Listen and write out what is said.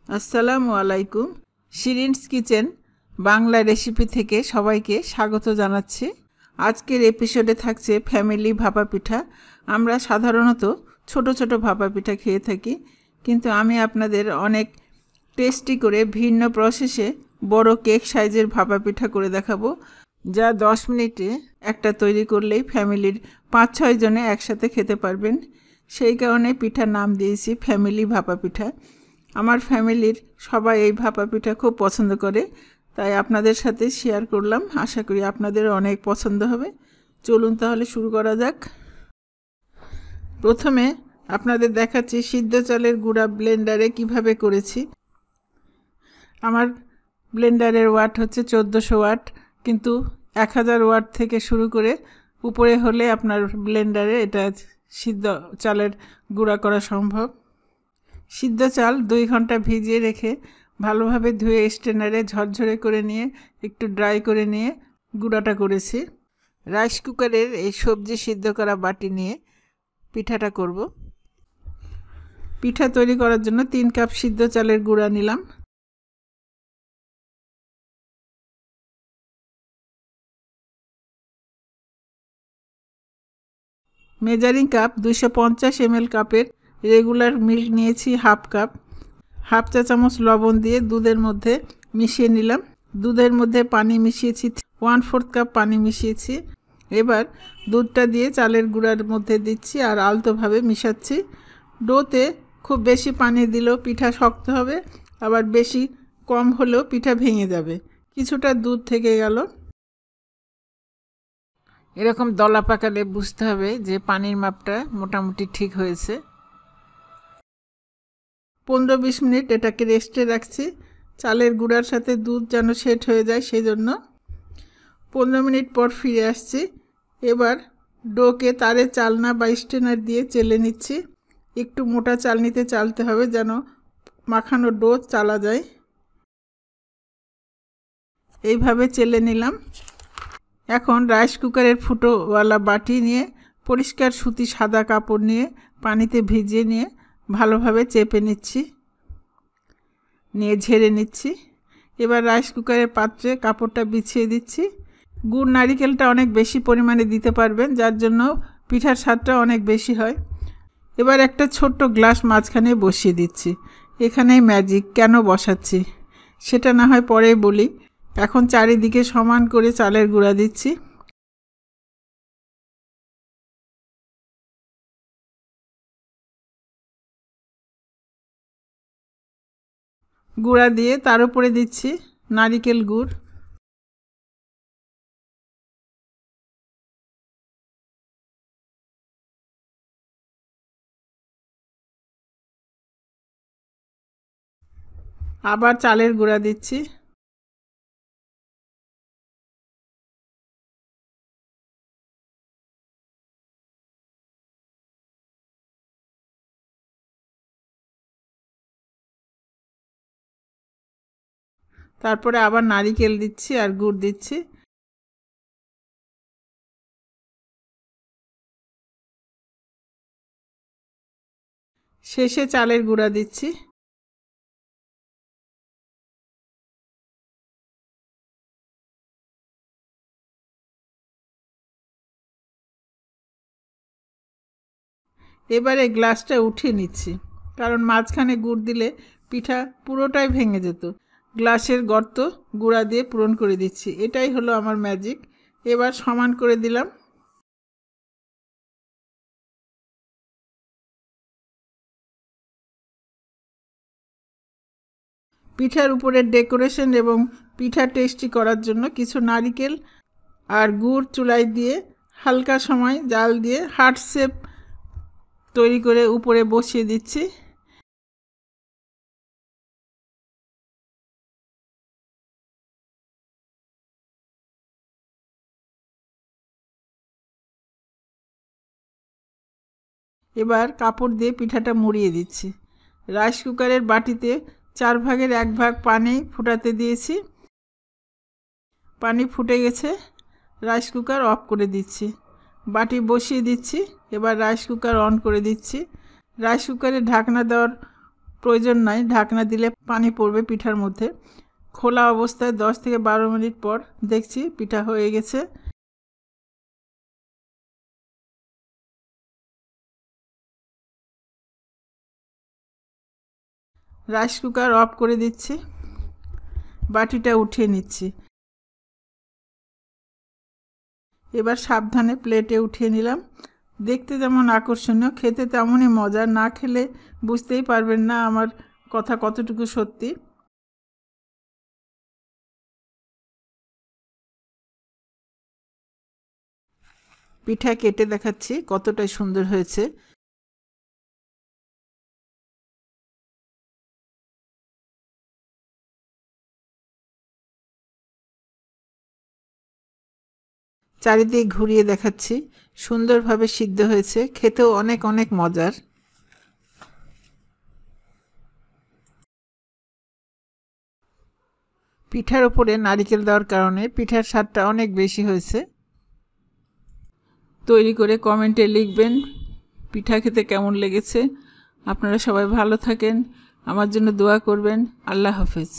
আসসালামু আলাইকুম। শিরিনস kitchen Bangla recipe থেকে সবাইকে স্বাগত জানাচ্ছি। আজকের এপিসোডে থাকছে ফ্যামিলি ভাপা পিঠা। আমরা সাধারণত ছোট ছোট ভাপা পিঠা খেয়ে থাকি, কিন্তু আমি আপনাদের অনেক টেস্টি করে ভিন্ন প্রসেসে বড় কেক সাইজের ভাপা পিঠা করে দেখাবো, যা 10 মিনিটে একটা তৈরি করলেই ফ্যামিলির 5-6 জনে একসাথে খেতে পারবেন। সেই কারণে পিঠার নাম দিয়েছি ফ্যামিলি ভাপা পিঠা। আমার ফ্যামিলির সবাই এই ভাপা পিঠা খুব পছন্দ করে, তাই আপনাদের সাথে শেয়ার করলাম। আশা করি আপনাদেরও অনেক পছন্দ হবে। চলুন তাহলে শুরু করা যাক। প্রথমে আপনাদের দেখাচ্ছি সিদ্ধ চালের গুঁড়া ব্লেন্ডারে কিভাবে করেছি। আমার ব্লেন্ডারের ওয়াট হচ্ছে 1400 ওয়াট, কিন্তু 1000 ওয়াট থেকে শুরু করে উপরে হলে আপনার ব্লেন্ডারে এটা সিদ্ধ চালের গুঁড়া করা সম্ভব। সিদ্ধ চাল 2 ঘন্টা ভিজিয়ে রেখে ভালোভাবে ধুয়ে স্ট্রেনারে ঝরঝরে করে নিয়ে একটু ড্রাই করে নিয়ে গুঁড়াটা করেছি। রাইস কুকারের এই সবজি সিদ্ধ করা বাটি নিয়ে পিঠাটা করব। পিঠা তৈরি করার জন্য 3 কাপ সিদ্ধ চালের গুঁড়া নিলাম। মেজারিং কাপ 250 ml কাপের রেগুলার মিল্ক নিয়েছি হাফ কাপ। হাফ চা চামচ লবণ দিয়ে দুধের মধ্যে মিশিয়ে নিলাম। দুধের মধ্যে পানি মিশিয়েছি, 1/4 কাপ পানি মিশিয়েছি। এবার দুধটা দিয়ে চালের গুঁড়ার মধ্যে দিচ্ছি আর আলতোভাবে মিশাচ্ছি। ডোতে খুব বেশি পানি দিলেও পিঠা শক্ত হবে, আবার বেশি কম হলেও পিঠা ভেঙে যাবে। কিছুটা দুধ থেকে গেল। এরকম দলা পাকালে বুঝতে হবে যে পানির মাপটা মোটামুটি ঠিক হয়েছে। 15-20 মিনিট এটাকে রেস্টে রাখছি, চালের গুঁড়ার সাথে দুধ যেন সেট হয়ে যায় সেই জন্য। 15 মিনিট পর ফিরে আসছি। এবার ডোকে তারে চালনা বা স্ট্রেনার দিয়ে চেলে নিচ্ছি। একটু মোটা চালনিতে চালতে হবে যেন মাখানো ডো চালা যায়। এইভাবে চেলে নিলাম। এখন রাইস কুকারের ফুটোওয়ালা বাটি নিয়ে পরিষ্কার সুতি সাদা কাপড় নিয়ে পানিতে ভিজিয়ে নিয়ে ভালোভাবে চেপে নিচ্ছি, নিয়ে ঝেড়ে নিচ্ছি। এবার রাইস কুকারের পাত্রে কাপড়টা বিছিয়ে দিচ্ছি। গুড় নারিকেলটা অনেক বেশি পরিমাণে দিতে পারবেন, যার জন্য পিঠার স্বাদটা অনেক বেশি হয়। এবার একটা ছোট্ট গ্লাস মাঝখানে বসিয়ে দিচ্ছি। এখানেই ম্যাজিক। কেন বসাচ্ছি সেটা না হয় পরে বলি। এখন চারিদিকে সমান করে চালের গুঁড়া দিচ্ছি। গুঁড়া দিয়ে তার উপরে দিচ্ছি নারিকেল গুড়। আবার চালের গুঁড়া দিচ্ছি। তারপরে আবার নারিকেল দিচ্ছি আর গুড় দিচ্ছি। শেষে চালের গুঁড়া দিচ্ছি। এবারে গ্লাসটা উঠিয়ে নিচ্ছি, কারণ মাঝখানে গুড় দিলে পিঠা পুরোটাই ভেঙে যেত। গ্লাসের গর্ত গুঁড়া দিয়ে পূরণ করে দিচ্ছি। এটাই হলো আমার ম্যাজিক। এবার সমান করে দিলাম। পিঠার উপরে ডেকোরেশন এবং পিঠা টেস্টি করার জন্য কিছু নারিকেল আর গুড় চুলায় দিয়ে হালকা সময় জাল দিয়ে হার্ট শেপ তৈরি করে উপরে বসিয়ে দিচ্ছি। এবার কাপড় দিয়ে পিঠাটা মুড়িয়ে দিচ্ছি। রাইস কুকারের বাটিতে 4 ভাগের 1 ভাগ পানি ফুটাতে দিয়েছি। পানি ফুটে গেছে। রাইস কুকার অফ করে দিচ্ছি। বাটি বসিয়ে দিচ্ছি। এবার রাইস কুকার অন করে দিচ্ছি। রাইস কুকারে ঢাকনা দেওয়ার প্রয়োজন নাই, ঢাকনা দিলে পানি পড়বে পিঠার মধ্যে। খোলা অবস্থায় 10 থেকে 12 মিনিট পর দেখছি পিঠা হয়ে গেছে। রাইস কুকার অফ করে দিচ্ছি, বাটিটা উঠিয়ে নিচ্ছি। এবার সাবধানে প্লেটে উঠিয়ে নিলাম। দেখতে যেমন আকর্ষণীয়, খেতে তেমনই মজা। না খেলে বুঝতেই পারবেন না আমার কথা কতটুকু সত্যি। পিঠা কেটে দেখাচ্ছি কতটাই সুন্দর হয়েছে। চারিদিক ঘুরিয়ে দেখাচ্ছি, সুন্দরভাবে সিদ্ধ হয়েছে, খেতেও অনেক অনেক মজার। পিঠার উপরে নারকেল দেওয়ার কারণে পিঠার স্বাদটা অনেক বেশি হয়েছে। তৈরি করে কমেন্টে লিখবেন পিঠা খেতে কেমন লেগেছে। আপনারা সবাই ভালো থাকেন, আমার জন্য দোয়া করবেন। আল্লাহ হাফেজ।